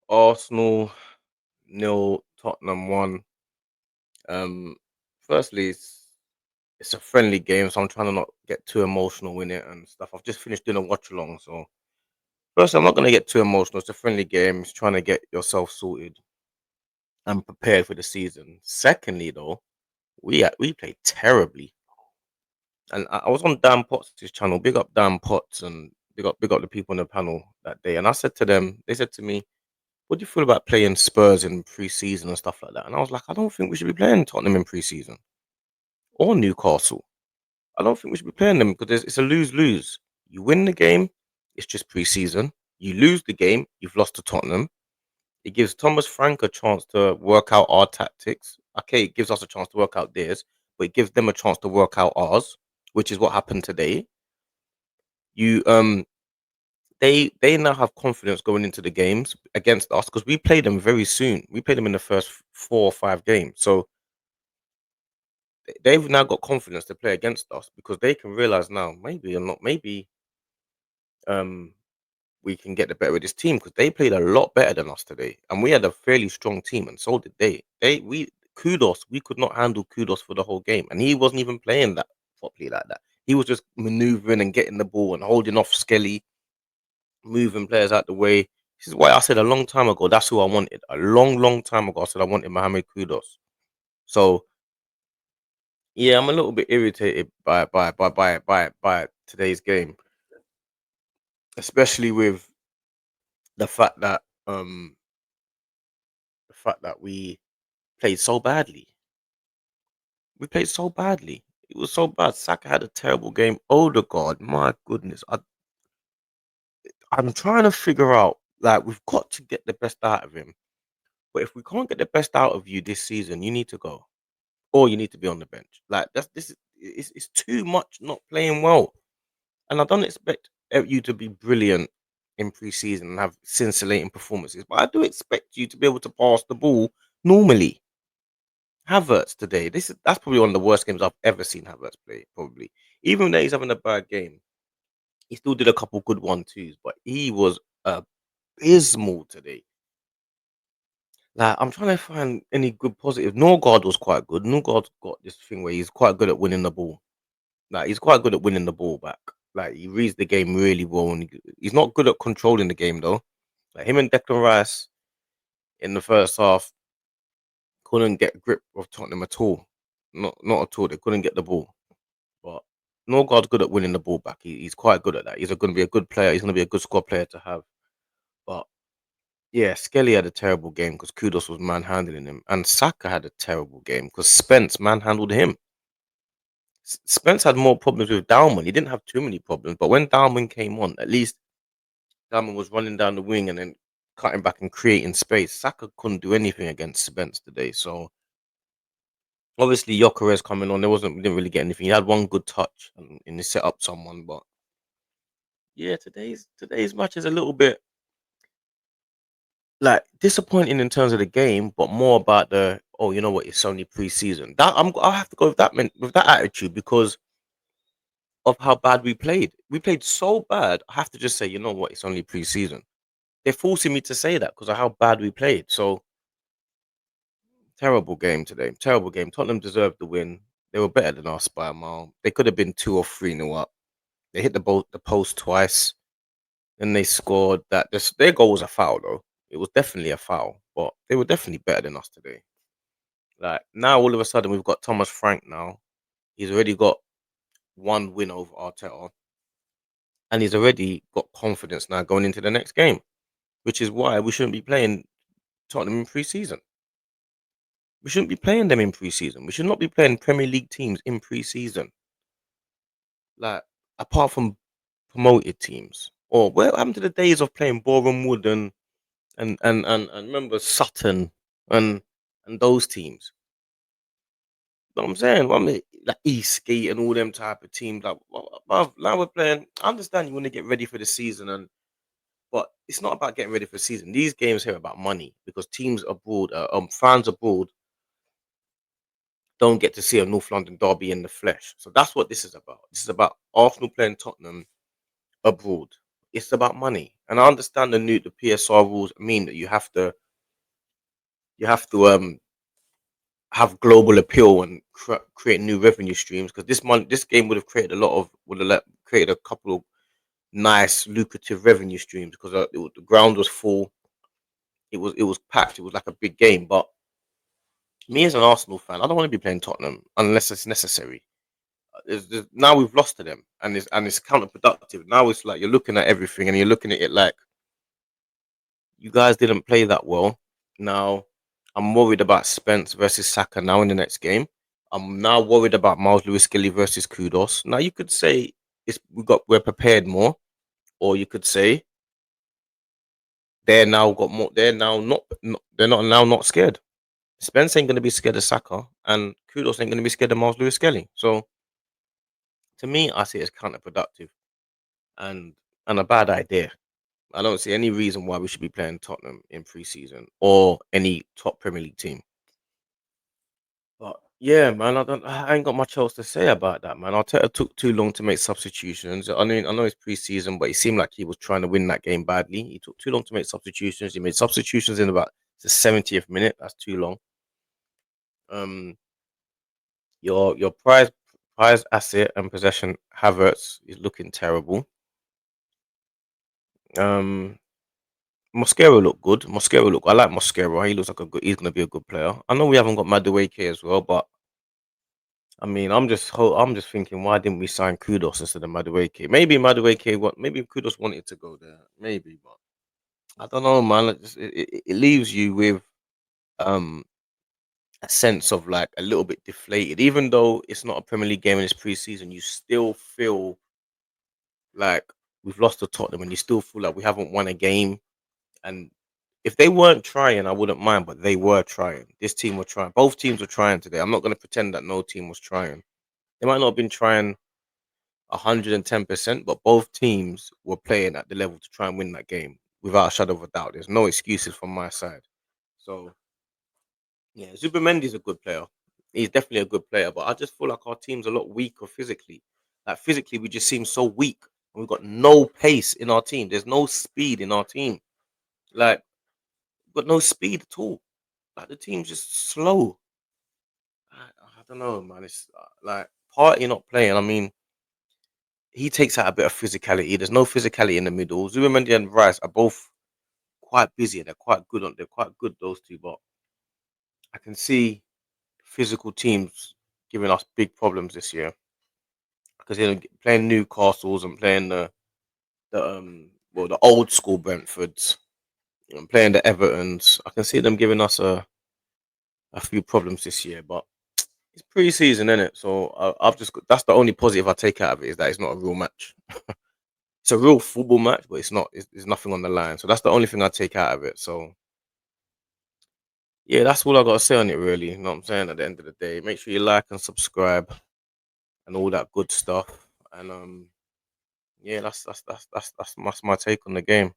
Arsenal nil, Tottenham 1. Um, Firstly, it's a friendly game, so I'm trying to not get too emotional in it and stuff. I've just finished doing a watch along, so first I'm not gonna get too emotional. It's a friendly game. It's trying to get yourself sorted and prepared for the season. Secondly, though, we played terribly, and I was on Dan Potts' channel. Big up Dan Potts and big up the people on the panel that day. And I said to them, they said to me, "What do you feel about playing Spurs in pre-season and stuff like that?" And I was like, "I don't think we should be playing Tottenham in pre-season or Newcastle. I don't think we should be playing them because it's a lose-lose. You win the game, it's just pre-season. You lose the game, you've lost to Tottenham. It gives Thomas Frank a chance to work out our tactics. Okay, it gives us a chance to work out theirs, but it gives them a chance to work out ours, which is what happened today. You they now have confidence going into the games against us because we played them very soon. We played them in the first 4 or 5 games, so they've now got confidence to play against us because they can realize now maybe or not maybe um we can get the better of this team because they played a lot better than us today, and we had a fairly strong team, and so did they. We kudos, we could not handle kudos for the whole game, and he wasn't even playing that properly like that. He was just maneuvering and getting the ball and holding off Skelly, moving players out the way. This is why I said a long time ago that's who I wanted. A long time ago, I said I wanted Mohamed Kudos. So yeah, I'm a little bit irritated by today's game, especially with the fact that um we played so badly. We played so badly. It was so bad. Saka had a terrible game. Odegaard, my goodness. I'm trying to figure out, like, we've got to get the best out of him. But if we can't get the best out of you this season, you need to go. Or you need to be on the bench. Like, it's too much not playing well. And I don't expect you to be brilliant in preseason and have scintillating performances. But I do expect you to be able to pass the ball normally. Havertz today, that's probably one of the worst games I've ever seen Havertz play. Probably, even though he's having a bad game, he still did a couple good 1-2s, but he was abysmal today. Like, I'm trying to find any good positive. Norgard was quite good. Norgard's got this thing where he's quite good at winning the ball. Like, he's quite good at winning the ball back. Like, he reads the game really well, and he's not good at controlling the game though. Like him and Declan Rice in the first half couldn't get grip of Tottenham at all. Not at all. They couldn't get the ball. But Norgard's good at winning the ball back. He's quite good at that. He's going to be a good player. He's going to be a good squad player to have. But yeah, Skelly had a terrible game because Kudos was manhandling him, and Saka had a terrible game because Spence manhandled him. Spence had more problems with Dalman. He didn't have too many problems, but when Dalman came on, at least Dalman was running down the wing and then cutting back and creating space. Saka couldn't do anything against Spence today. So obviously Jokeres coming on, we didn't really get anything. He had one good touch and he set up someone, but yeah, today's match is a little bit like disappointing in terms of the game, but more about the oh, you know what, it's only preseason. I'll have to go with with that attitude because of how bad we played. We played so bad. I have to just say, you know what, it's only preseason. They're forcing me to say that because of how bad we played. So terrible game today. Terrible game. Tottenham deserved the win. They were better than us by a mile. They could have been 2 or 3 nil up. They hit the post twice. Then they scored that. Their goal was a foul, though. It was definitely a foul, but they were definitely better than us today. Like, now, all of a sudden, we've got Thomas Frank now. He's already got one win over Arteta, and he's already got confidence now going into the next game, which is why we shouldn't be playing Tottenham in pre-season. We shouldn't be playing them in pre-season. We should not be playing Premier League teams in pre-season. Like, apart from promoted teams. Or what happened to the days of playing Boreham Wood and remember Sutton and those teams. You know what I'm saying? I mean, like Eastgate and all them type of teams. Like, bruv, now we're playing. I understand you want to get ready for the season, but it's not about getting ready for the season. These games here are about money because teams abroad, fans abroad, don't get to see a North London derby in the flesh. So that's what this is about. This is about Arsenal playing Tottenham abroad. it's about money. And I understand the PSR rules mean that you have to have global appeal and create new revenue streams, because this game would have created created a couple of nice lucrative revenue streams, because the ground was full, it was packed, it was like a big game. But me as an Arsenal fan, I don't want to be playing Tottenham unless it's necessary. Now we've lost to them, and it's counterproductive. Now it's like you're looking at everything and you're looking at it like you guys didn't play that well. Now I'm worried about Spence versus Saka now in the next game. I'm now worried about Miles Lewis Skelly versus Kudos. Now you could say we're prepared more, or you could say they're now got more. They're not now not scared. Spence ain't gonna be scared of Saka, and Kudos ain't gonna be scared of Miles Lewis Skelly. So to me, I see it as counterproductive and a bad idea. I don't see any reason why we should be playing Tottenham in preseason or any top Premier League team. But yeah, man, I ain't got much else to say about that, man. Arteta took too long to make substitutions. I mean, I know it's preseason, but it seemed like he was trying to win that game badly. He took too long to make substitutions. He made substitutions in about the 70th minute. That's too long. Um, your prize asset and possession, Havertz, is looking terrible. Um, Mosquera looked good. I like Mosquera. He looks like he's gonna be a good player. I know we haven't got Madueke as well, but I mean, I'm just thinking, why didn't we sign Kudos instead of Madueke? Maybe Kudos wanted to go there, maybe, but I don't know, man. It leaves you with um a sense of like a little bit deflated, even though it's not a Premier League game and it's preseason. You still feel like we've lost to Tottenham, and you still feel like we haven't won a game. And if they weren't trying, I wouldn't mind, but they were trying. This team were trying. Both teams were trying today. I'm not going to pretend that no team was trying. They might not have been trying 110%, but both teams were playing at the level to try and win that game without a shadow of a doubt. There's no excuses from my side. So yeah, Zubimendi's a good player. He's definitely a good player, but I just feel like our team's a lot weaker physically. Like physically, we just seem so weak. And we've got no pace in our team. There's no speed in our team. Like, we've got no speed at all. Like the team's just slow. I don't know, man. It's like Party not playing. I mean, he takes out a bit of physicality. There's no physicality in the middle. Zubimendi and Rice are both quite busy. They're quite good, those two. But I can see physical teams giving us big problems this year, because they're playing Newcastle's and playing the old school Brentfords and playing the Evertons. I can see them giving us a few problems this year, but it's pre-season, isn't it? So that's the only positive I take out of it, is that it's not a real match. It's a real football match, but it's not. There's nothing on the line, so that's the only thing I take out of it. So yeah, that's all I got to say on it, really. You know what I'm saying? At the end of the day, make sure you like and subscribe and all that good stuff. And yeah, that's my take on the game.